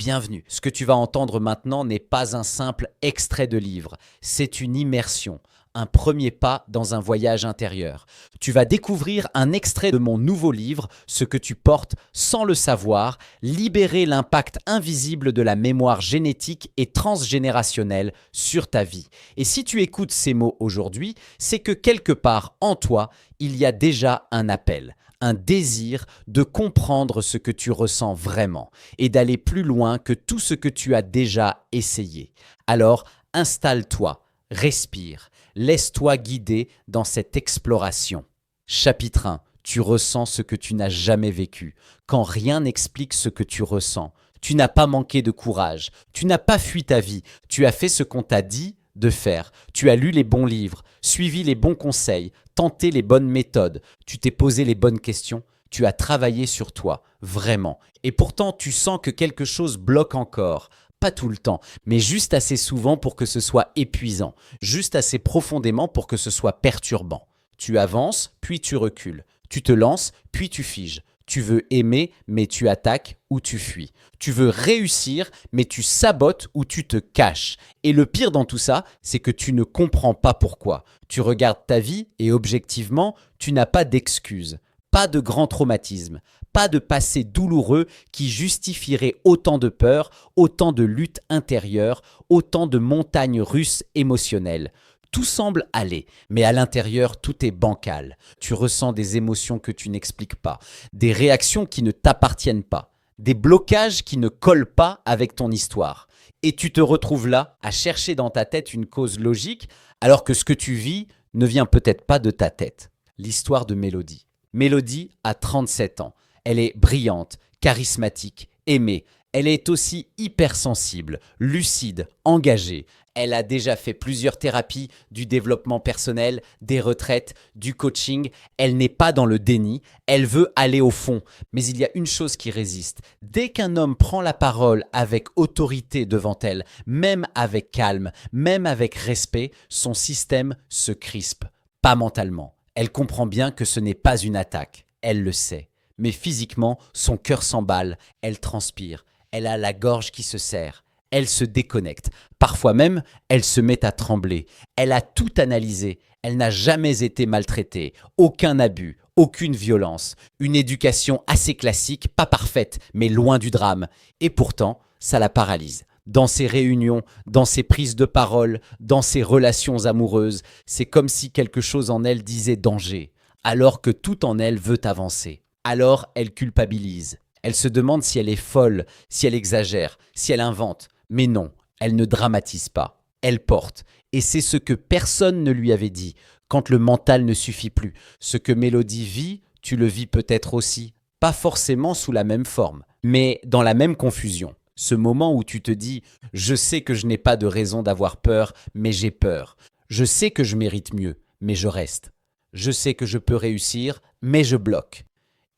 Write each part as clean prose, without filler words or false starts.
Bienvenue. Ce que tu vas entendre maintenant n'est pas un simple extrait de livre, c'est une immersion, un premier pas dans un voyage intérieur. Tu vas découvrir un extrait de mon nouveau livre, Ce que tu portes sans le savoir, libérer l'impact invisible de la mémoire génétique et transgénérationnelle sur ta vie. Et si tu écoutes ces mots aujourd'hui, c'est que quelque part en toi, il y a déjà un appel. Un désir de comprendre ce que tu ressens vraiment et d'aller plus loin que tout ce que tu as déjà essayé. Alors, installe-toi, respire, laisse-toi guider dans cette exploration. Chapitre 1. Tu ressens ce que tu n'as jamais vécu, quand rien n'explique ce que tu ressens. Tu n'as pas manqué de courage, tu n'as pas fui ta vie, tu as fait ce qu'on t'a dit de faire. Tu as lu les bons livres, suivi les bons conseils, tenté les bonnes méthodes, tu t'es posé les bonnes questions, tu as travaillé sur toi, vraiment. Et pourtant, tu sens que quelque chose bloque encore. Pas tout le temps, mais juste assez souvent pour que ce soit épuisant, juste assez profondément pour que ce soit perturbant. Tu avances, puis tu recules. Tu te lances, puis tu figes. Tu veux aimer, mais tu attaques ou tu fuis. Tu veux réussir, mais tu sabotes ou tu te caches. Et le pire dans tout ça, c'est que tu ne comprends pas pourquoi. Tu regardes ta vie et objectivement, tu n'as pas d'excuses, pas de grand traumatisme, pas de passé douloureux qui justifierait autant de peur, autant de luttes intérieures, autant de montagnes russes émotionnelles. Tout semble aller, mais à l'intérieur, tout est bancal. Tu ressens des émotions que tu n'expliques pas, des réactions qui ne t'appartiennent pas, des blocages qui ne collent pas avec ton histoire. Et tu te retrouves là, à chercher dans ta tête une cause logique, alors que ce que tu vis ne vient peut-être pas de ta tête. L'histoire de Mélodie. Mélodie a 37 ans. Elle est brillante, charismatique, aimée. Elle est aussi hypersensible, lucide, engagée. Elle a déjà fait plusieurs thérapies, du développement personnel, des retraites, du coaching. Elle n'est pas dans le déni, elle veut aller au fond. Mais il y a une chose qui résiste. Dès qu'un homme prend la parole avec autorité devant elle, même avec calme, même avec respect, son système se crispe. Pas mentalement. Elle comprend bien que ce n'est pas une attaque. Elle le sait. Mais physiquement, son cœur s'emballe, elle transpire. Elle a la gorge qui se serre. Elle se déconnecte. Parfois même, elle se met à trembler. Elle a tout analysé. Elle n'a jamais été maltraitée. Aucun abus, aucune violence. Une éducation assez classique, pas parfaite, mais loin du drame. Et pourtant, ça la paralyse. Dans ses réunions, dans ses prises de parole, dans ses relations amoureuses, c'est comme si quelque chose en elle disait danger, alors que tout en elle veut avancer. Alors, elle culpabilise. Elle se demande si elle est folle, si elle exagère, si elle invente. Mais non, elle ne dramatise pas. Elle porte. Et c'est ce que personne ne lui avait dit. Quand le mental ne suffit plus. Ce que Mélodie vit, tu le vis peut-être aussi. Pas forcément sous la même forme, mais dans la même confusion. Ce moment où tu te dis « Je sais que je n'ai pas de raison d'avoir peur, mais j'ai peur. Je sais que je mérite mieux, mais je reste. Je sais que je peux réussir, mais je bloque. »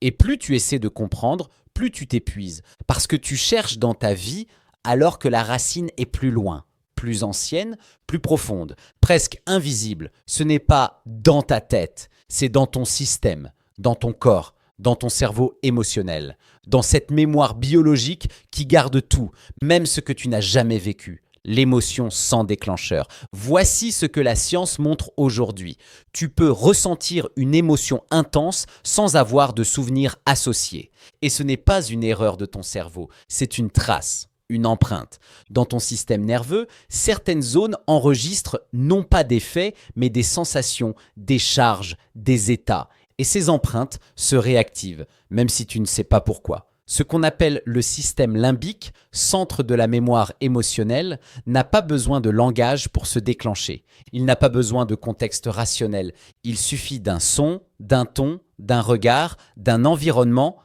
Et plus tu essaies de comprendre, plus tu t'épuises. Parce que tu cherches dans ta vie alors que la racine est plus loin, plus ancienne, plus profonde, presque invisible. Ce n'est pas dans ta tête, c'est dans ton système, dans ton corps, dans ton cerveau émotionnel, dans cette mémoire biologique qui garde tout, même ce que tu n'as jamais vécu. L'émotion sans déclencheur. Voici ce que la science montre aujourd'hui. Tu peux ressentir une émotion intense sans avoir de souvenirs associés. Et ce n'est pas une erreur de ton cerveau, c'est une trace, une empreinte. Dans ton système nerveux, certaines zones enregistrent non pas des faits, mais des sensations, des charges, des états. Et ces empreintes se réactivent, même si tu ne sais pas pourquoi. Ce qu'on appelle le système limbique, centre de la mémoire émotionnelle, n'a pas besoin de langage pour se déclencher. Il n'a pas besoin de contexte rationnel. Il suffit d'un son, d'un ton, d'un regard, d'un environnement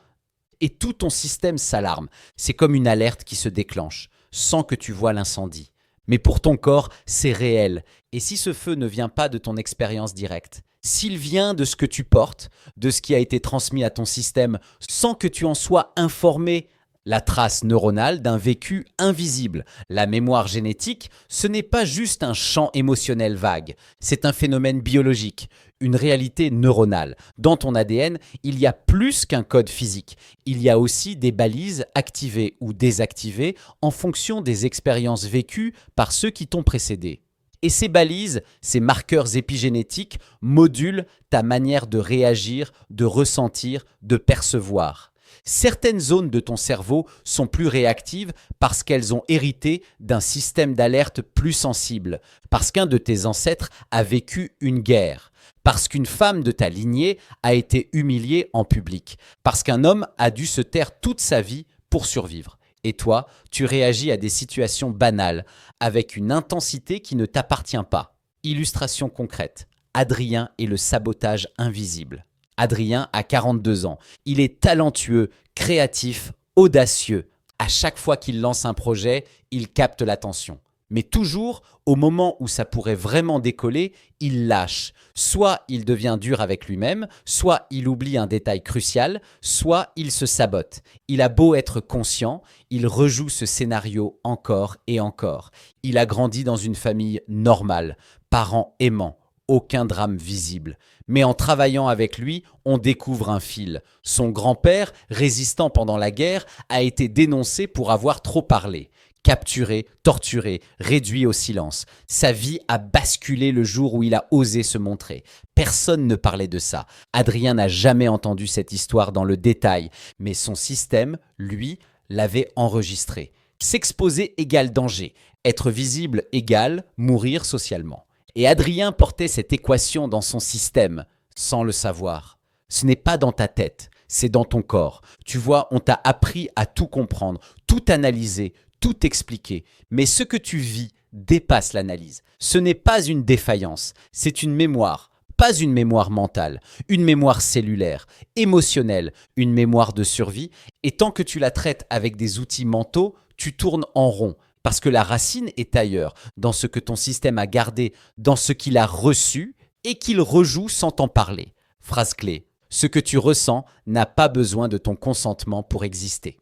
et tout ton système s'alarme. C'est comme une alerte qui se déclenche, sans que tu vois l'incendie. Mais pour ton corps, c'est réel. Et si ce feu ne vient pas de ton expérience directe, s'il vient de ce que tu portes, de ce qui a été transmis à ton système, sans que tu en sois informé la trace neuronale d'un vécu invisible. La mémoire génétique, ce n'est pas juste un champ émotionnel vague, c'est un phénomène biologique, une réalité neuronale. Dans ton ADN, il y a plus qu'un code physique. Il y a aussi des balises activées ou désactivées en fonction des expériences vécues par ceux qui t'ont précédé. Et ces balises, ces marqueurs épigénétiques modulent ta manière de réagir, de ressentir, de percevoir. Certaines zones de ton cerveau sont plus réactives parce qu'elles ont hérité d'un système d'alerte plus sensible, parce qu'un de tes ancêtres a vécu une guerre, parce qu'une femme de ta lignée a été humiliée en public, parce qu'un homme a dû se taire toute sa vie pour survivre. Et toi, tu réagis à des situations banales, avec une intensité qui ne t'appartient pas. Illustration concrète. Adrien et le sabotage invisible. Adrien a 42 ans. Il est talentueux, créatif, audacieux. À chaque fois qu'il lance un projet, il capte l'attention. Mais toujours, au moment où ça pourrait vraiment décoller, il lâche. Soit il devient dur avec lui-même, soit il oublie un détail crucial, soit il se sabote. Il a beau être conscient, il rejoue ce scénario encore et encore. Il a grandi dans une famille normale, parents aimants, aucun drame visible. Mais en travaillant avec lui, on découvre un fil. Son grand-père, résistant pendant la guerre, a été dénoncé pour avoir trop parlé. Capturé, torturé, réduit au silence. Sa vie a basculé le jour où il a osé se montrer. Personne ne parlait de ça. Adrien n'a jamais entendu cette histoire dans le détail, mais son système, lui, l'avait enregistré. S'exposer égale danger. Être visible égale mourir socialement. Et Adrien portait cette équation dans son système, sans le savoir. Ce n'est pas dans ta tête, c'est dans ton corps. Tu vois, on t'a appris à tout comprendre, tout analyser, tout expliquer. Mais ce que tu vis dépasse l'analyse. Ce n'est pas une défaillance, c'est une mémoire. Pas une mémoire mentale, une mémoire cellulaire, émotionnelle, une mémoire de survie. Et tant que tu la traites avec des outils mentaux, tu tournes en rond. Parce que la racine est ailleurs, dans ce que ton système a gardé, dans ce qu'il a reçu et qu'il rejoue sans t'en parler. Phrase clé. Ce que tu ressens n'a pas besoin de ton consentement pour exister.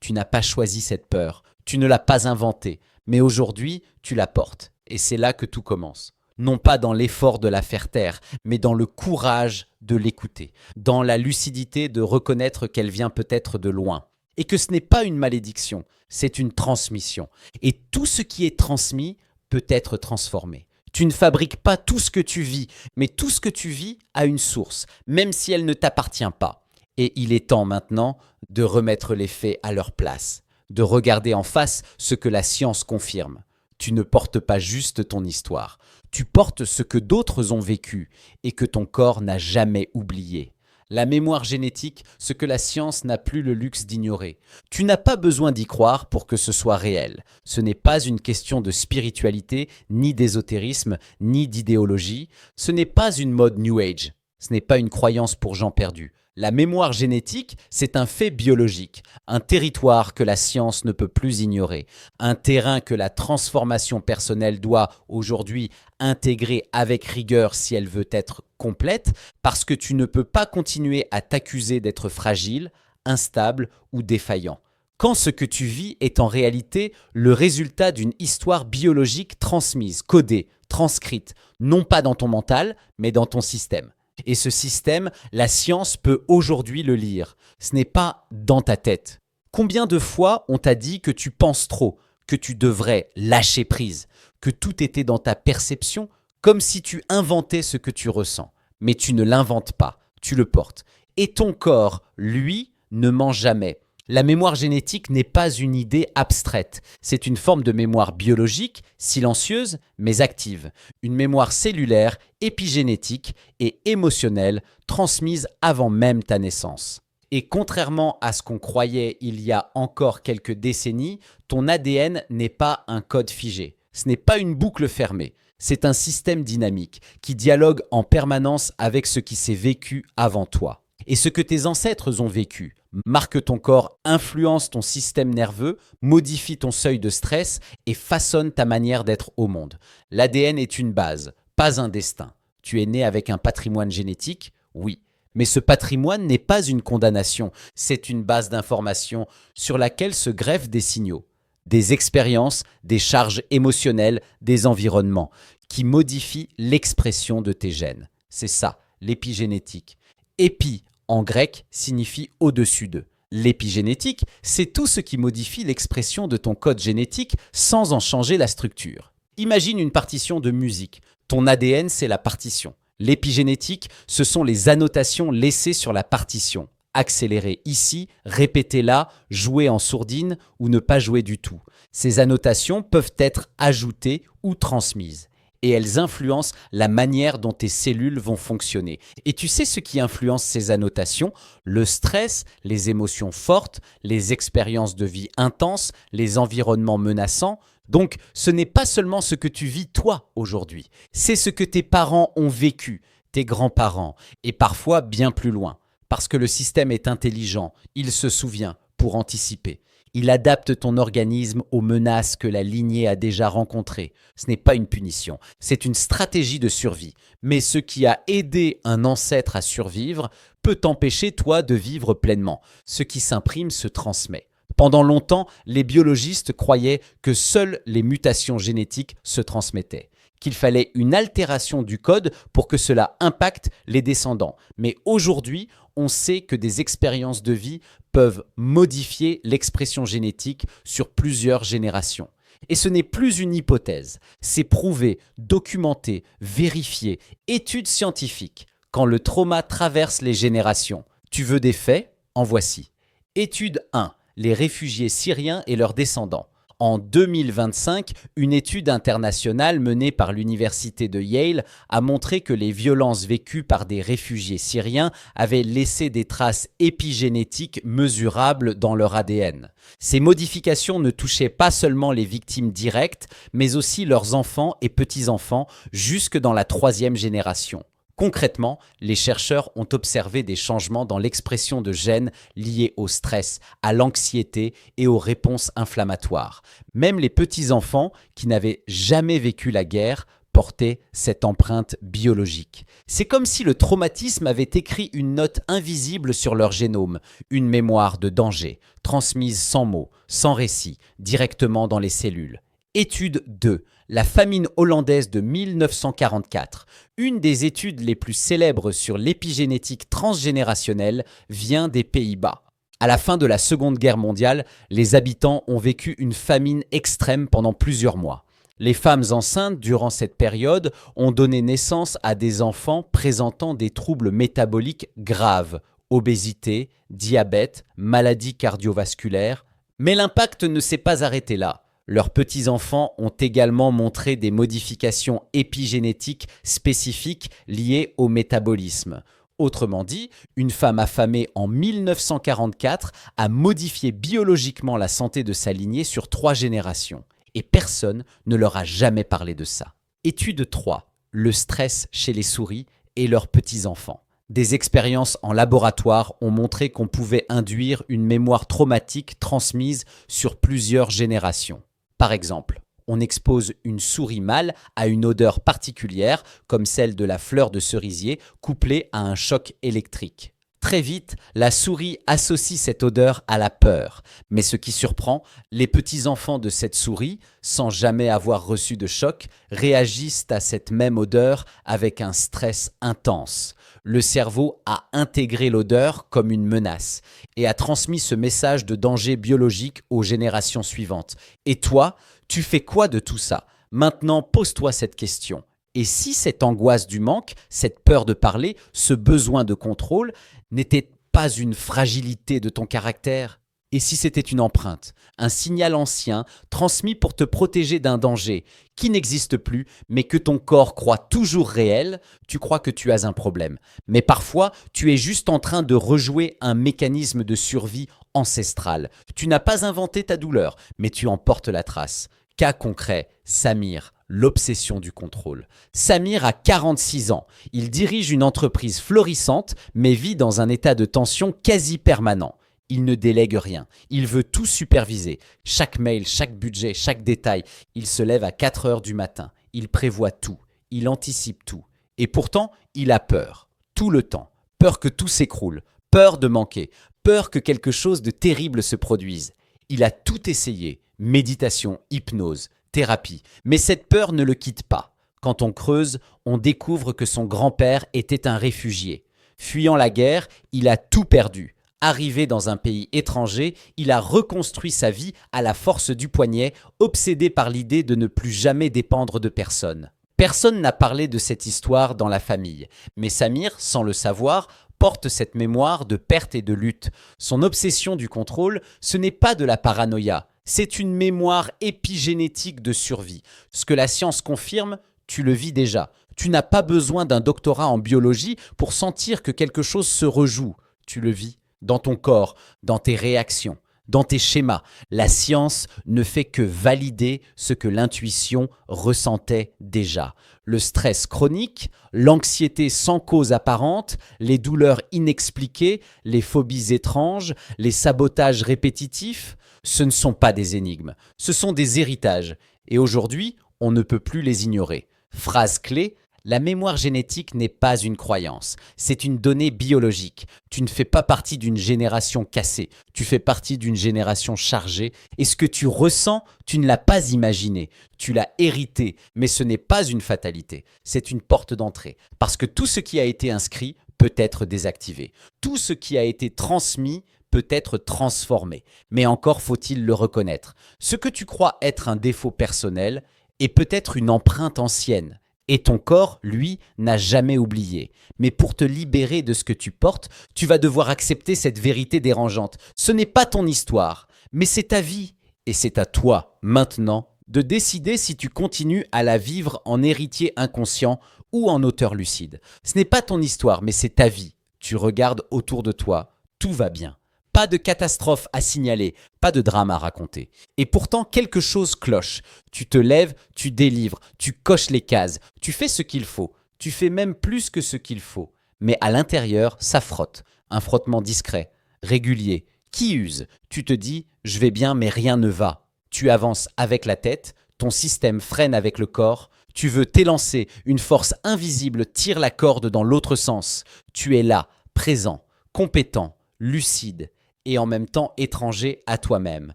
Tu n'as pas choisi cette peur, tu ne l'as pas inventée, mais aujourd'hui, tu la portes. Et c'est là que tout commence. Non pas dans l'effort de la faire taire, mais dans le courage de l'écouter, dans la lucidité de reconnaître qu'elle vient peut-être de loin. Et que ce n'est pas une malédiction, c'est une transmission. Et tout ce qui est transmis peut être transformé. Tu ne fabriques pas tout ce que tu vis, mais tout ce que tu vis a une source, même si elle ne t'appartient pas. Et il est temps maintenant de remettre les faits à leur place, de regarder en face ce que la science confirme. Tu ne portes pas juste ton histoire, tu portes ce que d'autres ont vécu et que ton corps n'a jamais oublié. La mémoire génétique, ce que la science n'a plus le luxe d'ignorer. Tu n'as pas besoin d'y croire pour que ce soit réel. Ce n'est pas une question de spiritualité, ni d'ésotérisme, ni d'idéologie. Ce n'est pas une mode New Age. Ce n'est pas une croyance pour gens perdus. La mémoire génétique, c'est un fait biologique, un territoire que la science ne peut plus ignorer, un terrain que la transformation personnelle doit aujourd'hui intégrer avec rigueur si elle veut être complète, parce que tu ne peux pas continuer à t'accuser d'être fragile, instable ou défaillant. Quand ce que tu vis est en réalité le résultat d'une histoire biologique transmise, codée, transcrite, non pas dans ton mental, mais dans ton système. Et ce système, la science peut aujourd'hui le lire. Ce n'est pas dans ta tête. Combien de fois on t'a dit que tu penses trop, que tu devrais lâcher prise, que tout était dans ta perception, comme si tu inventais ce que tu ressens. Mais tu ne l'inventes pas, tu le portes. Et ton corps, lui, ne ment jamais. La mémoire génétique n'est pas une idée abstraite. C'est une forme de mémoire biologique, silencieuse, mais active. Une mémoire cellulaire, épigénétique et émotionnelle, transmise avant même ta naissance. Et contrairement à ce qu'on croyait il y a encore quelques décennies, ton ADN n'est pas un code figé. Ce n'est pas une boucle fermée. C'est un système dynamique qui dialogue en permanence avec ce qui s'est vécu avant toi. Et ce que tes ancêtres ont vécu marque ton corps, influence ton système nerveux, modifie ton seuil de stress et façonne ta manière d'être au monde. L'ADN est une base, pas un destin. Tu es né avec un patrimoine génétique, oui, Mais ce patrimoine n'est pas une condamnation, c'est une base d'information sur laquelle se greffent des signaux, des expériences, des charges émotionnelles, des environnements qui modifient l'expression de tes gènes. C'est ça, l'épigénétique. Épi, en grec, signifie au-dessus d'eux. L'épigénétique, c'est tout ce qui modifie l'expression de ton code génétique sans en changer la structure. Imagine une partition de musique. Ton ADN, c'est la partition. L'épigénétique, ce sont les annotations laissées sur la partition. Accélérer ici, répéter là, jouer en sourdine ou ne pas jouer du tout. Ces annotations peuvent être ajoutées ou transmises. Et elles influencent la manière dont tes cellules vont fonctionner. Et tu sais ce qui influence ces annotations? Le stress, les émotions fortes, les expériences de vie intenses, les environnements menaçants. Donc, ce n'est pas seulement ce que tu vis toi aujourd'hui, c'est ce que tes parents ont vécu, tes grands-parents, et parfois bien plus loin. Parce que le système est intelligent, il se souvient pour anticiper. Il adapte ton organisme aux menaces que la lignée a déjà rencontrées. Ce n'est pas une punition, c'est une stratégie de survie. Mais ce qui a aidé un ancêtre à survivre peut t'empêcher toi de vivre pleinement. Ce qui s'imprime se transmet. Pendant longtemps, les biologistes croyaient que seules les mutations génétiques se transmettaient, qu'il fallait une altération du code pour que cela impacte les descendants. Mais aujourd'hui, on sait que des expériences de vie peuvent modifier l'expression génétique sur plusieurs générations. Et ce n'est plus une hypothèse, c'est prouvé, documenté, vérifié, études scientifiques. Quand le trauma traverse les générations, tu veux des faits? En voici. Étude 1. Les réfugiés syriens et leurs descendants. En 2025, une étude internationale menée par l'université de Yale a montré que les violences vécues par des réfugiés syriens avaient laissé des traces épigénétiques mesurables dans leur ADN. Ces modifications ne touchaient pas seulement les victimes directes, mais aussi leurs enfants et petits-enfants jusque dans la troisième génération. Concrètement, les chercheurs ont observé des changements dans l'expression de gènes liés au stress, à l'anxiété et aux réponses inflammatoires. Même les petits-enfants qui n'avaient jamais vécu la guerre portaient cette empreinte biologique. C'est comme si le traumatisme avait écrit une note invisible sur leur génome, une mémoire de danger, transmise sans mots, sans récit, directement dans les cellules. Étude 2. La famine hollandaise de 1944. Une des études les plus célèbres sur l'épigénétique transgénérationnelle vient des Pays-Bas. À la fin de la Seconde Guerre mondiale, les habitants ont vécu une famine extrême pendant plusieurs mois. Les femmes enceintes durant cette période ont donné naissance à des enfants présentant des troubles métaboliques graves, obésité, diabète, maladies cardiovasculaires. Mais l'impact ne s'est pas arrêté là. Leurs petits-enfants ont également montré des modifications épigénétiques spécifiques liées au métabolisme. Autrement dit, une femme affamée en 1944 a modifié biologiquement la santé de sa lignée sur 3 générations. Et personne ne leur a jamais parlé de ça. Étude 3. Le stress chez les souris et leurs petits-enfants. Des expériences en laboratoire ont montré qu'on pouvait induire une mémoire traumatique transmise sur plusieurs générations. Par exemple, on expose une souris mâle à une odeur particulière, comme celle de la fleur de cerisier, couplée à un choc électrique. Très vite, la souris associe cette odeur à la peur. Mais ce qui surprend, les petits-enfants de cette souris, sans jamais avoir reçu de choc, réagissent à cette même odeur avec un stress intense. Le cerveau a intégré l'odeur comme une menace et a transmis ce message de danger biologique aux générations suivantes. Et toi, tu fais quoi de tout ça? Maintenant, pose-toi cette question. Et si cette angoisse du manque, cette peur de parler, ce besoin de contrôle n'était pas une fragilité de ton caractère? Et si c'était une empreinte, un signal ancien transmis pour te protéger d'un danger qui n'existe plus, mais que ton corps croit toujours réel, tu crois que tu as un problème. Mais parfois, tu es juste en train de rejouer un mécanisme de survie ancestral. Tu n'as pas inventé ta douleur, mais tu en portes la trace. Cas concret, Samir, l'obsession du contrôle. Samir a 46 ans. Il dirige une entreprise florissante, mais vit dans un état de tension quasi permanent. Il ne délègue rien. Il veut tout superviser. Chaque mail, chaque budget, chaque détail. Il se lève à 4 heures du matin. Il prévoit tout. Il anticipe tout. Et pourtant, il a peur. Tout le temps. peur que tout s'écroule, peur de manquer, peur que quelque chose de terrible se produise. Il a tout essayé, méditation, hypnose, thérapie, mais cette peur ne le quitte pas. Quand on creuse, on découvre que son grand-père était un réfugié. Fuyant la guerre, il a tout perdu. Arrivé dans un pays étranger, il a reconstruit sa vie à la force du poignet, obsédé par l'idée de ne plus jamais dépendre de personne. Personne n'a parlé de cette histoire dans la famille, mais Samir, sans le savoir, porte cette mémoire de perte et de lutte. Son obsession du contrôle, ce n'est pas de la paranoïa, c'est une mémoire épigénétique de survie. Ce que la science confirme, tu le vis déjà. Tu n'as pas besoin d'un doctorat en biologie pour sentir que quelque chose se rejoue. Tu le vis dans ton corps, dans tes réactions, dans tes schémas. La science ne fait que valider ce que l'intuition ressentait déjà. Le stress chronique, l'anxiété sans cause apparente, les douleurs inexpliquées, les phobies étranges, les sabotages répétitifs, ce ne sont pas des énigmes, ce sont des héritages. Et aujourd'hui, on ne peut plus les ignorer. Phrase clé: la mémoire génétique n'est pas une croyance, c'est une donnée biologique. Tu ne fais pas partie d'une génération cassée, tu fais partie d'une génération chargée et ce que tu ressens, tu ne l'as pas imaginé, tu l'as hérité, mais ce n'est pas une fatalité, c'est une porte d'entrée. Parce que tout ce qui a été inscrit peut être désactivé, tout ce qui a été transmis peut être transformé, mais encore faut-il le reconnaître. Ce que tu crois être un défaut personnel est peut-être une empreinte ancienne. Et ton corps, lui, n'a jamais oublié. Mais pour te libérer de ce que tu portes, tu vas devoir accepter cette vérité dérangeante. Ce n'est pas ton histoire, mais c'est ta vie. Et c'est à toi, maintenant, de décider si tu continues à la vivre en héritier inconscient ou en auteur lucide. Ce n'est pas ton histoire, mais c'est ta vie. Tu regardes autour de toi, tout va bien. Pas de catastrophe à signaler, pas de drame à raconter. Et pourtant, quelque chose cloche. Tu te lèves, tu délivres, tu coches les cases, tu fais ce qu'il faut. Tu fais même plus que ce qu'il faut. Mais à l'intérieur, ça frotte. Un frottement discret, régulier, qui use. Tu te dis, je vais bien, mais rien ne va. Tu avances avec la tête, ton système freine avec le corps. Tu veux t'élancer, une force invisible tire la corde dans l'autre sens. Tu es là, présent, compétent, lucide, et en même temps étranger à toi-même,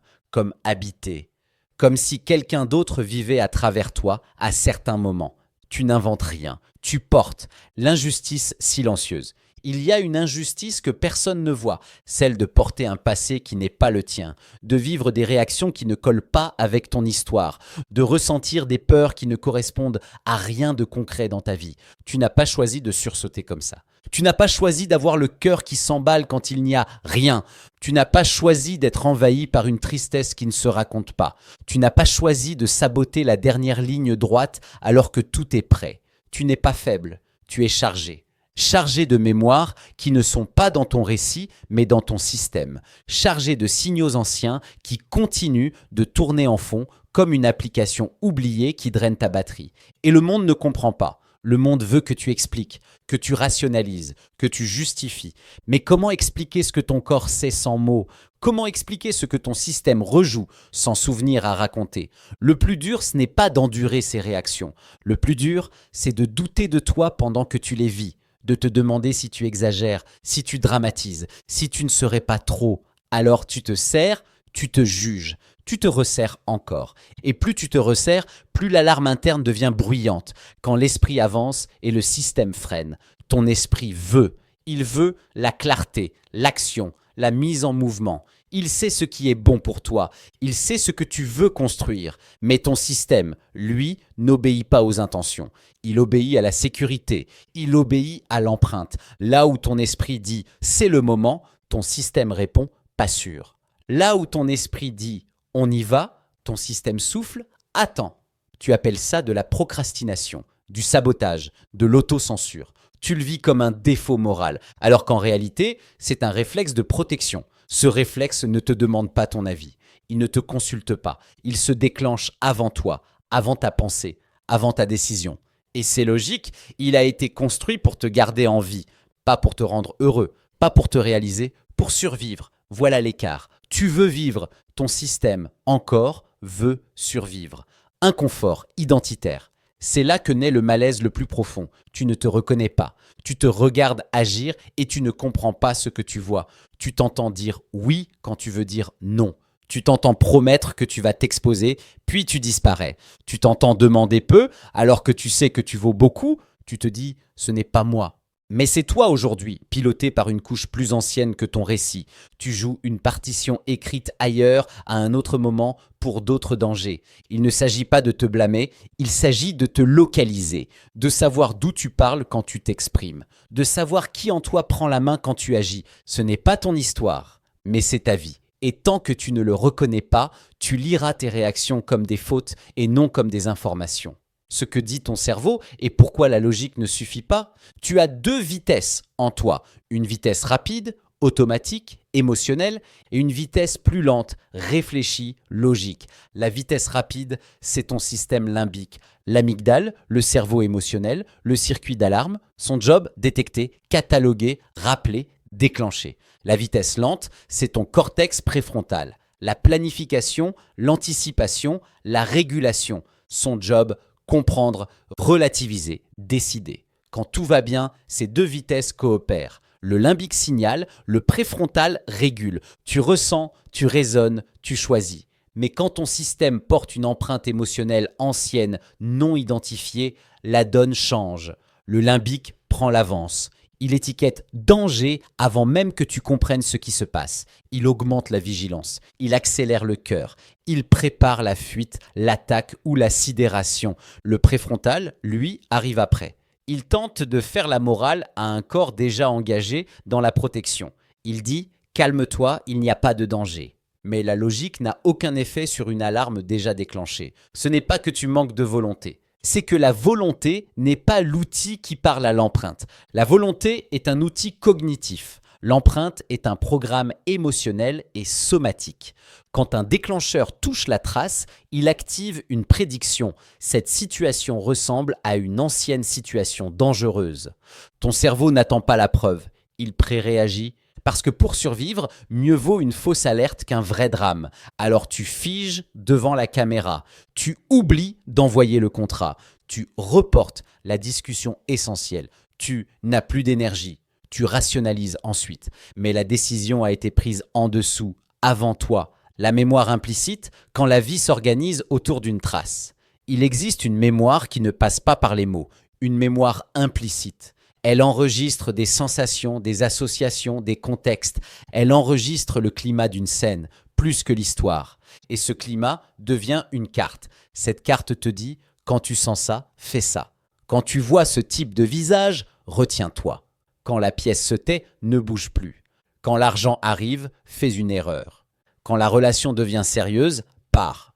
comme habité, comme si quelqu'un d'autre vivait à travers toi à certains moments. Tu n'inventes rien, tu portes l'injustice silencieuse. Il y a une injustice que personne ne voit, celle de porter un passé qui n'est pas le tien, de vivre des réactions qui ne collent pas avec ton histoire, de ressentir des peurs qui ne correspondent à rien de concret dans ta vie. Tu n'as pas choisi de sursauter comme ça. Tu n'as pas choisi d'avoir le cœur qui s'emballe quand il n'y a rien. Tu n'as pas choisi d'être envahi par une tristesse qui ne se raconte pas. Tu n'as pas choisi de saboter la dernière ligne droite alors que tout est prêt. Tu n'es pas faible, tu es chargé. Chargé de mémoires qui ne sont pas dans ton récit, mais dans ton système. Chargé de signaux anciens qui continuent de tourner en fond comme une application oubliée qui draine ta batterie. Et le monde ne comprend pas. Le monde veut que tu expliques, que tu rationalises, que tu justifies. Mais comment expliquer ce que ton corps sait sans mots? Comment expliquer ce que ton système rejoue sans souvenir à raconter? Le plus dur, ce n'est pas d'endurer ces réactions. Le plus dur, c'est de douter de toi pendant que tu les vis, de te demander si tu exagères, si tu dramatises, si tu ne serais pas trop. Alors tu te serres, tu te juges. Tu te resserres encore. Et plus tu te resserres, plus l'alarme interne devient bruyante. Quand l'esprit avance et le système freine, ton esprit veut. Il veut la clarté, l'action, la mise en mouvement. Il sait ce qui est bon pour toi. Il sait ce que tu veux construire. Mais ton système, lui, n'obéit pas aux intentions. Il obéit à la sécurité. Il obéit à l'empreinte. Là où ton esprit dit « c'est le moment », ton système répond « pas sûr ». Là où ton esprit dit « on y va », ton système souffle « attends ». Tu appelles ça de la procrastination, du sabotage, de l'autocensure. Tu le vis comme un défaut moral, alors qu'en réalité, c'est un réflexe de protection. Ce réflexe ne te demande pas ton avis. Il ne te consulte pas. Il se déclenche avant toi, avant ta pensée, avant ta décision. Et c'est logique, il a été construit pour te garder en vie, pas pour te rendre heureux, pas pour te réaliser, pour survivre. Voilà l'écart. Tu veux vivre, ton système, encore, veut survivre. Inconfort identitaire. C'est là que naît le malaise le plus profond. Tu ne te reconnais pas. Tu te regardes agir et tu ne comprends pas ce que tu vois. Tu t'entends dire oui quand tu veux dire non. Tu t'entends promettre que tu vas t'exposer, puis tu disparais. Tu t'entends demander peu alors que tu sais que tu vaux beaucoup. Tu te dis « ce n'est pas moi ». Mais c'est toi aujourd'hui, piloté par une couche plus ancienne que ton récit. Tu joues une partition écrite ailleurs, à un autre moment, pour d'autres dangers. Il ne s'agit pas de te blâmer, il s'agit de te localiser, de savoir d'où tu parles quand tu t'exprimes, de savoir qui en toi prend la main quand tu agis. Ce n'est pas ton histoire, mais c'est ta vie. Et tant que tu ne le reconnais pas, tu liras tes réactions comme des fautes et non comme des informations. Ce que dit ton cerveau et pourquoi la logique ne suffit pas, tu as deux vitesses en toi. Une vitesse rapide, automatique, émotionnelle, et une vitesse plus lente, réfléchie, logique. La vitesse rapide, c'est ton système limbique. L'amygdale, le cerveau émotionnel, le circuit d'alarme, son job, détecter, cataloguer, rappeler, déclencher. La vitesse lente, c'est ton cortex préfrontal. La planification, l'anticipation, la régulation. Son job, comprendre, relativiser, décider. Quand tout va bien, ces deux vitesses coopèrent. Le limbique signale, le préfrontal régule. Tu ressens, tu raisonnes, tu choisis. Mais quand ton système porte une empreinte émotionnelle ancienne, non identifiée, la donne change. Le limbique prend l'avance. Il étiquette danger avant même que tu comprennes ce qui se passe. Il augmente la vigilance, il accélère le cœur, il prépare la fuite, l'attaque ou la sidération. Le préfrontal, lui, arrive après. Il tente de faire la morale à un corps déjà engagé dans la protection. Il dit « calme-toi, il n'y a pas de danger ». Mais la logique n'a aucun effet sur une alarme déjà déclenchée. Ce n'est pas que tu manques de volonté. C'est que la volonté n'est pas l'outil qui parle à l'empreinte. La volonté est un outil cognitif. L'empreinte est un programme émotionnel et somatique. Quand un déclencheur touche la trace, il active une prédiction. Cette situation ressemble à une ancienne situation dangereuse. Ton cerveau n'attend pas la preuve. Il préréagit. Parce que pour survivre, mieux vaut une fausse alerte qu'un vrai drame. Alors tu figes devant la caméra, tu oublies d'envoyer le contrat, tu reportes la discussion essentielle, tu n'as plus d'énergie, tu rationalises ensuite. Mais la décision a été prise en dessous, avant toi. La mémoire implicite, quand la vie s'organise autour d'une trace. Il existe une mémoire qui ne passe pas par les mots, une mémoire implicite. Elle enregistre des sensations, des associations, des contextes. Elle enregistre le climat d'une scène, plus que l'histoire. Et ce climat devient une carte. Cette carte te dit, quand tu sens ça, fais ça. Quand tu vois ce type de visage, retiens-toi. Quand la pièce se tait, ne bouge plus. Quand l'argent arrive, fais une erreur. Quand la relation devient sérieuse, pars.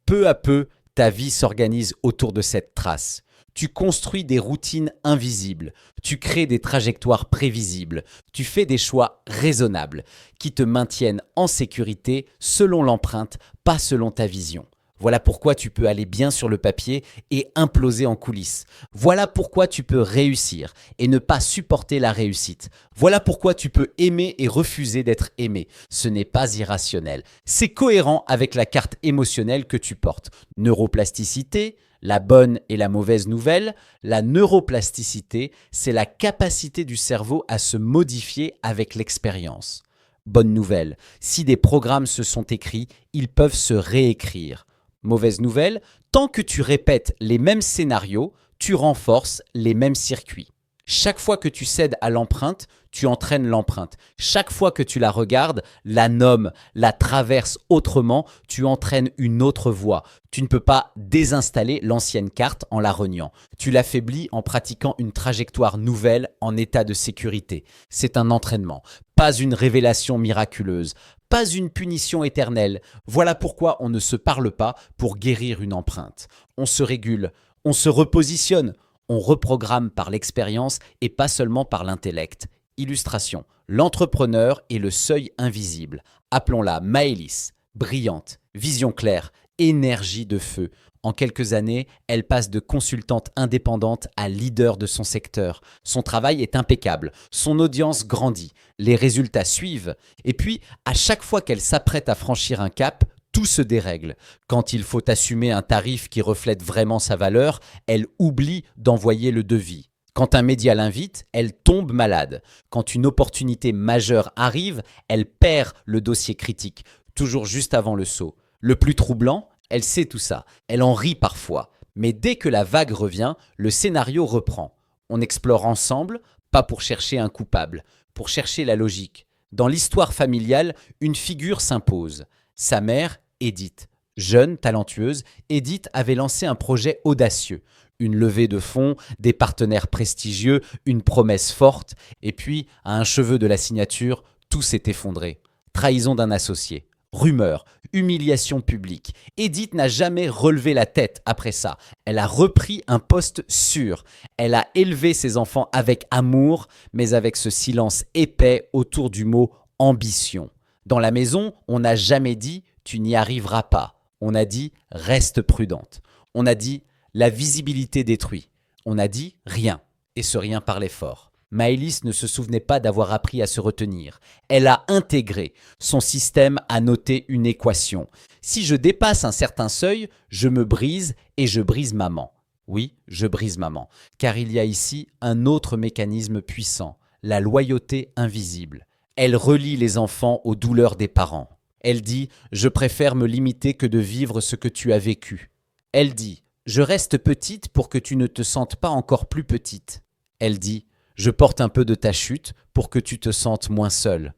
Peu à peu, ta vie s'organise autour de cette trace. Tu construis des routines invisibles, tu crées des trajectoires prévisibles, tu fais des choix raisonnables qui te maintiennent en sécurité selon l'empreinte, pas selon ta vision. Voilà pourquoi tu peux aller bien sur le papier et imploser en coulisses. Voilà pourquoi tu peux réussir et ne pas supporter la réussite. Voilà pourquoi tu peux aimer et refuser d'être aimé. Ce n'est pas irrationnel. C'est cohérent avec la carte émotionnelle que tu portes. Neuroplasticité, la bonne et la mauvaise nouvelle, la neuroplasticité, c'est la capacité du cerveau à se modifier avec l'expérience. Bonne nouvelle, si des programmes se sont écrits, ils peuvent se réécrire. Mauvaise nouvelle, tant que tu répètes les mêmes scénarios, tu renforces les mêmes circuits. Chaque fois que tu cèdes à l'empreinte, tu entraînes l'empreinte. Chaque fois que tu la regardes, la nommes, la traverses autrement, tu entraînes une autre voie. Tu ne peux pas désinstaller l'ancienne carte en la reniant. Tu l'affaiblis en pratiquant une trajectoire nouvelle en état de sécurité. C'est un entraînement, pas une révélation miraculeuse, pas une punition éternelle. Voilà pourquoi on ne se parle pas pour guérir une empreinte. On se régule, on se repositionne. On reprogramme par l'expérience et pas seulement par l'intellect. Illustration, l'entrepreneur est le seuil invisible. Appelons-la Maëlys, brillante, vision claire, énergie de feu. En quelques années, elle passe de consultante indépendante à leader de son secteur. Son travail est impeccable, son audience grandit, les résultats suivent. Et puis, à chaque fois qu'elle s'apprête à franchir un cap, Tout se dérègle. Quand il faut assumer un tarif qui reflète vraiment sa valeur, elle oublie d'envoyer le devis. Quand un média l'invite, elle tombe malade. Quand une opportunité majeure arrive, elle perd le dossier critique, toujours juste avant le saut. Le plus troublant, elle sait tout ça. Elle en rit parfois. Mais dès que la vague revient, le scénario reprend. On explore ensemble, pas pour chercher un coupable, pour chercher la logique. Dans l'histoire familiale, une figure s'impose. Sa mère, Edith. Jeune, talentueuse, Edith avait lancé un projet audacieux. Une levée de fonds, des partenaires prestigieux, une promesse forte, et puis, à un cheveu de la signature, tout s'est effondré. Trahison d'un associé. Rumeurs, humiliation publique. Edith n'a jamais relevé la tête après ça. Elle a repris un poste sûr. Elle a élevé ses enfants avec amour, mais avec ce silence épais autour du mot ambition. Dans la maison, on n'a jamais dit « tu n'y arriveras pas ». On a dit « reste prudente ». On a dit « la visibilité détruit ». On a dit « rien ». Et ce rien parlait fort. Maëlys ne se souvenait pas d'avoir appris à se retenir. Elle a intégré. Son système a noté une équation. Si je dépasse un certain seuil, je me brise et je brise maman. Oui, je brise maman. Car il y a ici un autre mécanisme puissant, la loyauté invisible. Elle relie les enfants aux douleurs des parents. Elle dit « je préfère me limiter que de vivre ce que tu as vécu ». Elle dit « je reste petite pour que tu ne te sentes pas encore plus petite ». Elle dit « je porte un peu de ta chute pour que tu te sentes moins seule ».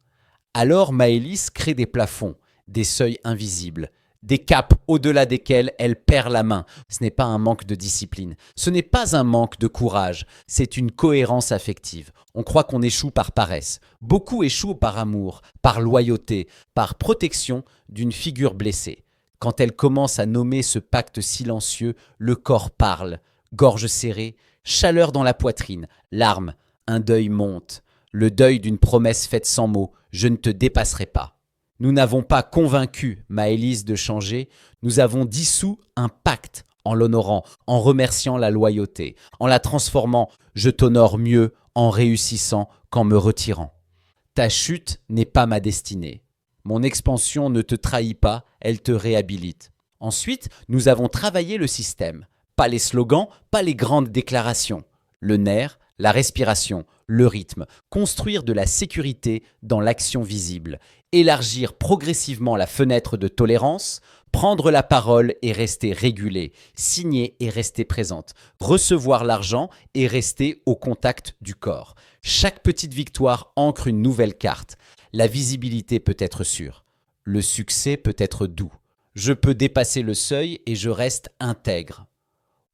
Alors Maëlys crée des plafonds, des seuils invisibles, des caps au-delà desquels elle perd la main. Ce n'est pas un manque de discipline, ce n'est pas un manque de courage, c'est une cohérence affective. On croit qu'on échoue par paresse. Beaucoup échouent par amour, par loyauté, par protection d'une figure blessée. Quand elle commence à nommer ce pacte silencieux, le corps parle, gorge serrée, chaleur dans la poitrine, larmes, un deuil monte. Le deuil d'une promesse faite sans mots, je ne te dépasserai pas. Nous n'avons pas convaincu Maëlys de changer, nous avons dissous un pacte en l'honorant, en remerciant la loyauté, en la transformant « je t'honore mieux en réussissant qu'en me retirant ». Ta chute n'est pas ma destinée. Mon expansion ne te trahit pas, elle te réhabilite. Ensuite, nous avons travaillé le système. Pas les slogans, pas les grandes déclarations. Le nerf, la respiration, le rythme. Construire de la sécurité dans l'action visible. Élargir progressivement la fenêtre de tolérance. Prendre la parole et rester régulé. Signer et rester présente. Recevoir l'argent et rester au contact du corps. Chaque petite victoire ancre une nouvelle carte. La visibilité peut être sûre. Le succès peut être doux. Je peux dépasser le seuil et je reste intègre.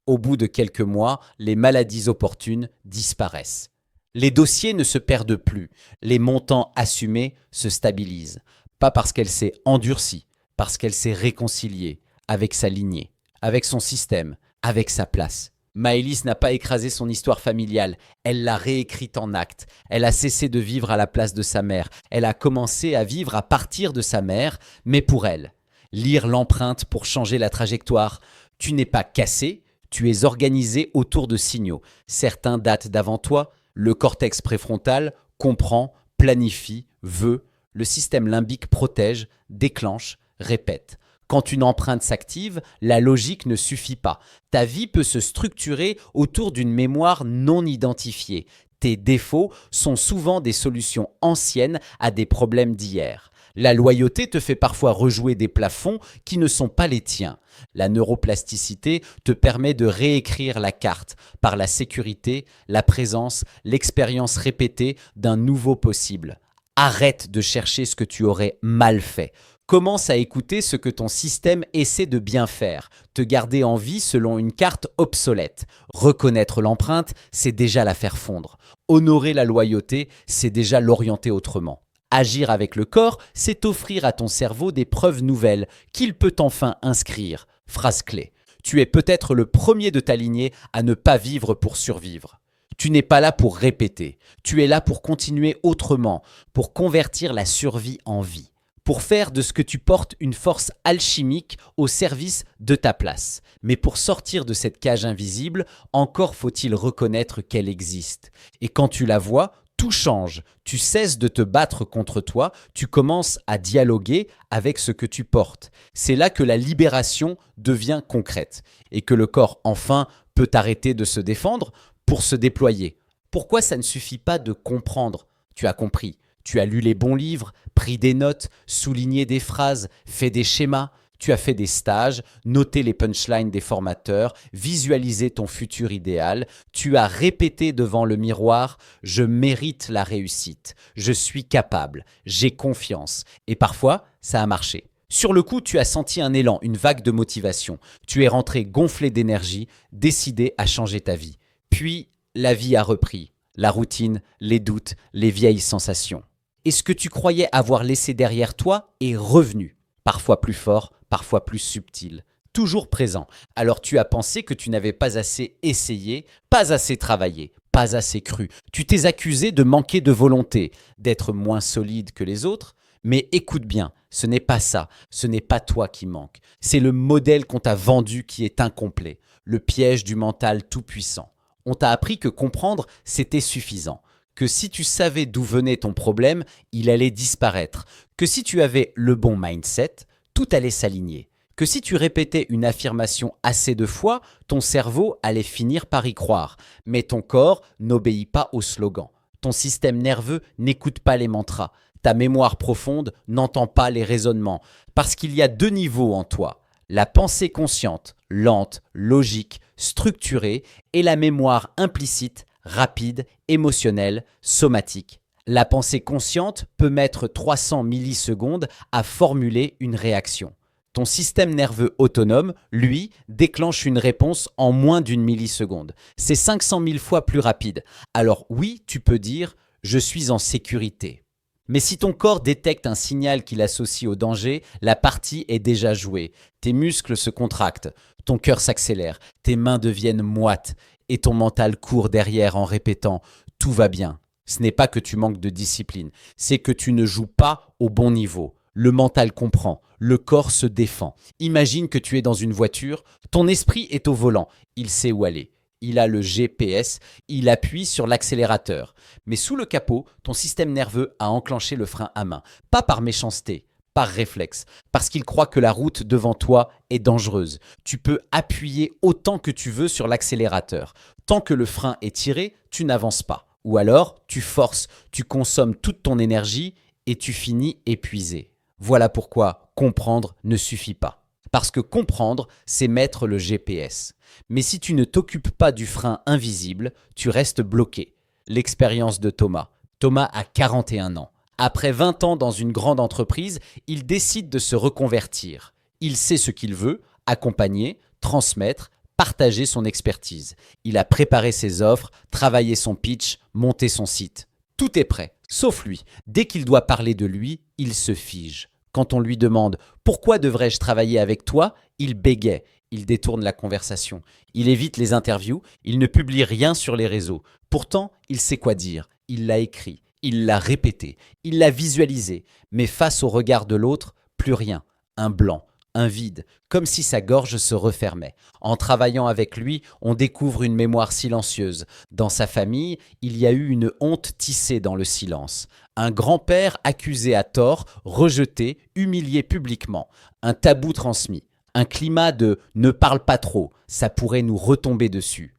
Au bout de quelques mois, les maladies opportunes disparaissent. Les dossiers ne se perdent plus. Les montants assumés se stabilisent. Pas parce qu'elle s'est endurcie, parce qu'elle s'est réconciliée avec sa lignée, avec son système, avec sa place. Maëlys n'a pas écrasé son histoire familiale, elle l'a réécrite en actes. Elle a cessé de vivre à la place de sa mère. Elle a commencé à vivre à partir de sa mère, mais pour elle. Lire l'empreinte pour changer la trajectoire. Tu n'es pas cassé, tu es organisé autour de signaux. Certains datent d'avant toi. Le cortex préfrontal comprend, planifie, veut. Le système limbique protège, déclenche, répète. Quand une empreinte s'active, la logique ne suffit pas. Ta vie peut se structurer autour d'une mémoire non identifiée. Tes défauts sont souvent des solutions anciennes à des problèmes d'hier. La loyauté te fait parfois rejouer des plafonds qui ne sont pas les tiens. La neuroplasticité te permet de réécrire la carte par la sécurité, la présence, l'expérience répétée d'un nouveau possible. Arrête de chercher ce que tu aurais mal fait. Commence à écouter ce que ton système essaie de bien faire, te garder en vie selon une carte obsolète. Reconnaître l'empreinte, c'est déjà la faire fondre. Honorer la loyauté, c'est déjà l'orienter autrement. Agir avec le corps, c'est offrir à ton cerveau des preuves nouvelles qu'il peut enfin inscrire. Phrase clé. Tu es peut-être le premier de ta lignée à ne pas vivre pour survivre. Tu n'es pas là pour répéter. Tu es là pour continuer autrement, pour convertir la survie en vie. Pour faire de ce que tu portes une force alchimique au service de ta place. Mais pour sortir de cette cage invisible, encore faut-il reconnaître qu'elle existe. Et quand tu la vois, Tout change. Tu cesses de te battre contre toi, tu commences à dialoguer avec ce que tu portes. C'est là que la libération devient concrète et que le corps enfin peut arrêter de se défendre pour se déployer. Pourquoi ça ne suffit pas de comprendre? Tu as compris. Tu as lu les bons livres, pris des notes, souligné des phrases, fait des schémas. Tu as fait des stages, noté les punchlines des formateurs, visualisé ton futur idéal. Tu as répété devant le miroir « Je mérite la réussite, je suis capable, j'ai confiance ». Et parfois, ça a marché. Sur le coup, tu as senti un élan, une vague de motivation. Tu es rentré gonflé d'énergie, décidé à changer ta vie. Puis, la vie a repris. La routine, les doutes, les vieilles sensations. Et ce que tu croyais avoir laissé derrière toi est revenu. Parfois plus fort, parfois plus subtil, toujours présent. Alors tu as pensé que tu n'avais pas assez essayé, pas assez travaillé, pas assez cru. Tu t'es accusé de manquer de volonté, d'être moins solide que les autres. Mais écoute bien, ce n'est pas ça, ce n'est pas toi qui manque. C'est le modèle qu'on t'a vendu qui est incomplet, le piège du mental tout-puissant. On t'a appris que comprendre, c'était suffisant. Que si tu savais d'où venait ton problème, il allait disparaître. Que si tu avais le bon mindset, tout allait s'aligner. Que si tu répétais une affirmation assez de fois, ton cerveau allait finir par y croire. Mais ton corps n'obéit pas au slogan. Ton système nerveux n'écoute pas les mantras. Ta mémoire profonde n'entend pas les raisonnements. Parce qu'il y a deux niveaux en toi. La pensée consciente, lente, logique, structurée, et la mémoire implicite, rapide, émotionnelle, somatique. La pensée consciente peut mettre 300 millisecondes à formuler une réaction. Ton système nerveux autonome, lui, déclenche une réponse en moins d'une milliseconde. C'est 500 000 fois plus rapide. Alors oui, tu peux dire « je suis en sécurité ». Mais si ton corps détecte un signal qu'il associe au danger, la partie est déjà jouée. Tes muscles se contractent, ton cœur s'accélère, tes mains deviennent moites et ton mental court derrière en répétant « tout va bien ». Ce n'est pas que tu manques de discipline, c'est que tu ne joues pas au bon niveau. Le mental comprend, le corps se défend. Imagine que tu es dans une voiture, ton esprit est au volant, il sait où aller. Il a le GPS, il appuie sur l'accélérateur. Mais sous le capot, ton système nerveux a enclenché le frein à main. Pas par méchanceté, par réflexe. Parce qu'il croit que la route devant toi est dangereuse. Tu peux appuyer autant que tu veux sur l'accélérateur. Tant que le frein est tiré, tu n'avances pas. Ou alors, tu forces, tu consommes toute ton énergie et tu finis épuisé. Voilà pourquoi comprendre ne suffit pas. Parce que comprendre, c'est mettre le GPS. Mais si tu ne t'occupes pas du frein invisible, tu restes bloqué. L'expérience de Thomas. Thomas a 41 ans. Après 20 ans dans une grande entreprise, il décide de se reconvertir. Il sait ce qu'il veut, accompagner, transmettre, partager son expertise. Il a préparé ses offres, travaillé son pitch, monté son site. Tout est prêt, sauf lui. Dès qu'il doit parler de lui, il se fige. Quand on lui demande « Pourquoi devrais-je travailler avec toi ?», il bégaie, il détourne la conversation. Il évite les interviews, il ne publie rien sur les réseaux. Pourtant, il sait quoi dire, il l'a écrit, il l'a répété, il l'a visualisé. Mais face au regard de l'autre, plus rien, un blanc, un vide, comme si sa gorge se refermait. En travaillant avec lui, on découvre une mémoire silencieuse. Dans sa famille, il y a eu une honte tissée dans le silence. Un grand-père accusé à tort, rejeté, humilié publiquement. Un tabou transmis. Un climat de « ne parle pas trop, ça pourrait nous retomber dessus ».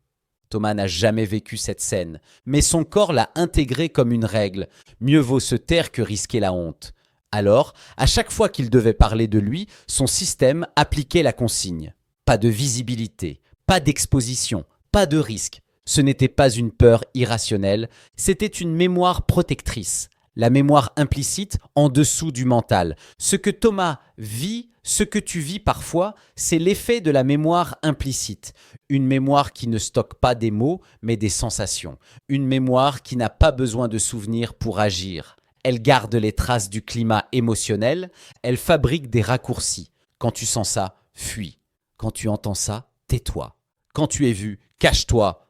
Thomas n'a jamais vécu cette scène, mais son corps l'a intégrée comme une règle. Mieux vaut se taire que risquer la honte. Alors, à chaque fois qu'il devait parler de lui, son système appliquait la consigne. Pas de visibilité, pas d'exposition, pas de risque. Ce n'était pas une peur irrationnelle, c'était une mémoire protectrice. La mémoire implicite en dessous du mental. Ce que Thomas vit, ce que tu vis parfois, c'est l'effet de la mémoire implicite. Une mémoire qui ne stocke pas des mots, mais des sensations. Une mémoire qui n'a pas besoin de souvenirs pour agir. Elle garde les traces du climat émotionnel, elle fabrique des raccourcis. Quand tu sens ça, fuis. Quand tu entends ça, tais-toi. Quand tu es vu, cache-toi.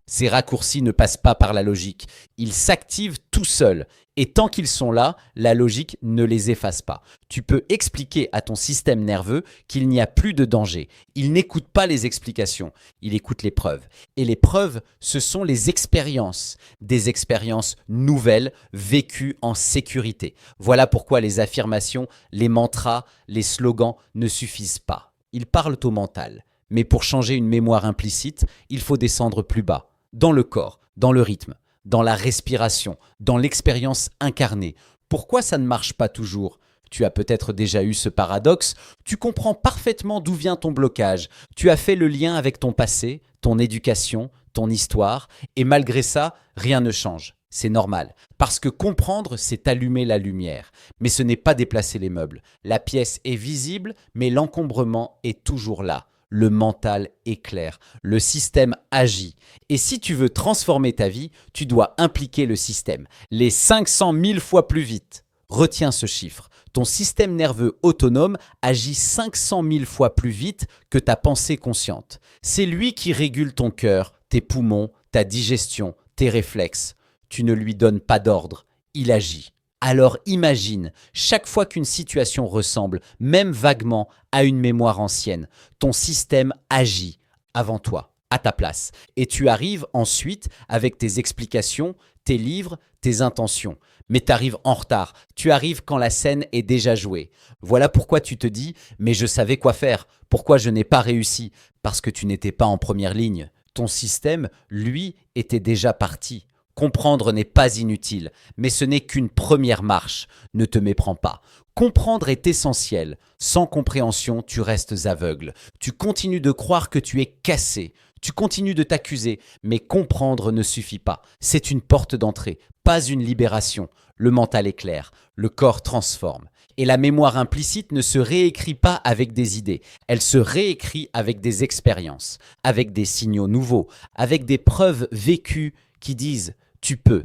Ces raccourcis ne passent pas par la logique. Ils s'activent tout seuls. Et tant qu'ils sont là, la logique ne les efface pas. Tu peux expliquer à ton système nerveux qu'il n'y a plus de danger. Il n'écoute pas les explications, il écoute les preuves. Et les preuves, ce sont les expériences. Des expériences nouvelles, vécues en sécurité. Voilà pourquoi les affirmations, les mantras, les slogans ne suffisent pas. Ils parlent au mental. Mais pour changer une mémoire implicite, il faut descendre plus bas. Dans le corps, dans le rythme, dans la respiration, dans l'expérience incarnée. Pourquoi ça ne marche pas toujours ? Tu as peut-être déjà eu ce paradoxe, tu comprends parfaitement d'où vient ton blocage, tu as fait le lien avec ton passé, ton éducation, ton histoire, et malgré ça, rien ne change. C'est normal, parce que comprendre, c'est allumer la lumière. Mais ce n'est pas déplacer les meubles. La pièce est visible, mais l'encombrement est toujours là. Le mental est clair, le système agit. Et si tu veux transformer ta vie, tu dois impliquer le système, les 500 000 fois plus vite. Retiens ce chiffre. Ton système nerveux autonome agit 500 000 fois plus vite que ta pensée consciente. C'est lui qui régule ton cœur, tes poumons, ta digestion, tes réflexes. Tu ne lui donnes pas d'ordre, il agit. Alors imagine, chaque fois qu'une situation ressemble, même vaguement, à une mémoire ancienne, ton système agit avant toi, à ta place. Et tu arrives ensuite avec tes explications, tes livres, tes intentions. Mais tu arrives en retard, tu arrives quand la scène est déjà jouée. Voilà pourquoi tu te dis « mais je savais quoi faire, pourquoi je n'ai pas réussi ?» Parce que tu n'étais pas en première ligne. Ton système, lui, était déjà parti. Comprendre n'est pas inutile, mais ce n'est qu'une première marche. Ne te méprends pas. Comprendre est essentiel. Sans compréhension, tu restes aveugle. Tu continues de croire que tu es cassé. Tu continues de t'accuser, mais comprendre ne suffit pas. C'est une porte d'entrée, pas une libération. Le mental est clair, le corps transforme. Et la mémoire implicite ne se réécrit pas avec des idées. Elle se réécrit avec des expériences, avec des signaux nouveaux, avec des preuves vécues qui disent « tu peux ».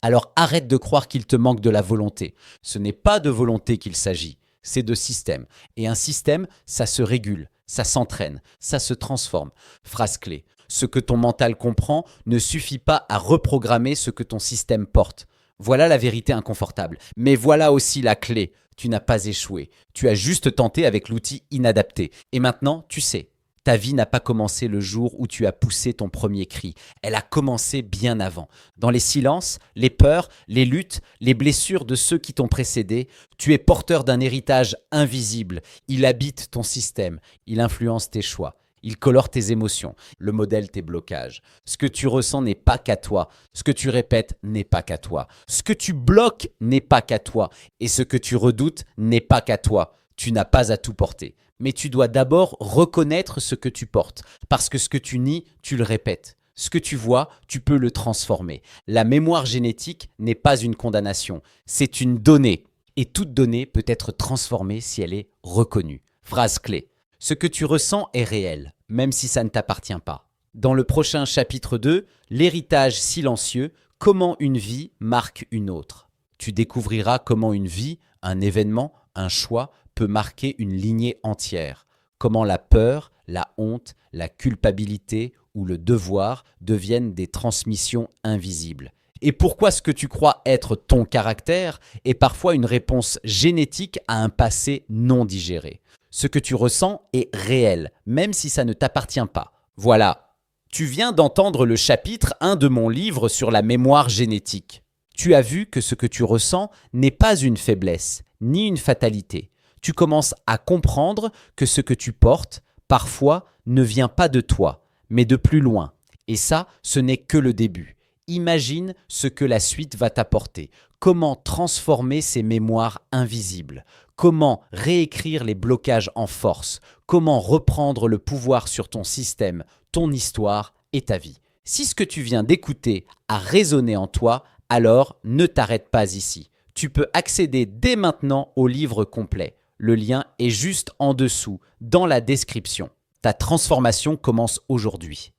Alors arrête de croire qu'il te manque de la volonté. Ce n'est pas de volonté qu'il s'agit, c'est de système. Et un système, ça se régule, ça s'entraîne, ça se transforme. Phrase clé. Ce que ton mental comprend ne suffit pas à reprogrammer ce que ton système porte. Voilà la vérité inconfortable. Mais voilà aussi la clé. Tu n'as pas échoué. Tu as juste tenté avec l'outil inadapté. Et maintenant, tu sais. Ta vie n'a pas commencé le jour où tu as poussé ton premier cri. Elle a commencé bien avant. Dans les silences, les peurs, les luttes, les blessures de ceux qui t'ont précédé, tu es porteur d'un héritage invisible. Il habite ton système. Il influence tes choix. Il colore tes émotions. Le modèle tes blocages. Ce que tu ressens n'est pas qu'à toi. Ce que tu répètes n'est pas qu'à toi. Ce que tu bloques n'est pas qu'à toi. Et ce que tu redoutes n'est pas qu'à toi. Tu n'as pas à tout porter. Mais tu dois d'abord reconnaître ce que tu portes. Parce que ce que tu nies, tu le répètes. Ce que tu vois, tu peux le transformer. La mémoire génétique n'est pas une condamnation. C'est une donnée. Et toute donnée peut être transformée si elle est reconnue. Phrase clé. Ce que tu ressens est réel, même si ça ne t'appartient pas. Dans le prochain chapitre 2, l'héritage silencieux, comment une vie marque une autre. Tu découvriras comment une vie, un événement, un choix peut marquer une lignée entière. Comment la peur, la honte, la culpabilité ou le devoir deviennent des transmissions invisibles. Et pourquoi ce que tu crois être ton caractère est parfois une réponse génétique à un passé non digéré. Ce que tu ressens est réel, même si ça ne t'appartient pas. Voilà. Tu viens d'entendre le chapitre 1 de mon livre sur la mémoire génétique. Tu as vu que ce que tu ressens n'est pas une faiblesse, ni une fatalité. Tu commences à comprendre que ce que tu portes, parfois, ne vient pas de toi, mais de plus loin. Et ça, ce n'est que le début. Imagine ce que la suite va t'apporter. Comment transformer ces mémoires invisibles? Comment réécrire les blocages en force? Comment reprendre le pouvoir sur ton système, ton histoire et ta vie? Si ce que tu viens d'écouter a résonné en toi, alors ne t'arrête pas ici. Tu peux accéder dès maintenant au livre complet. Le lien est juste en dessous, dans la description. Ta transformation commence aujourd'hui.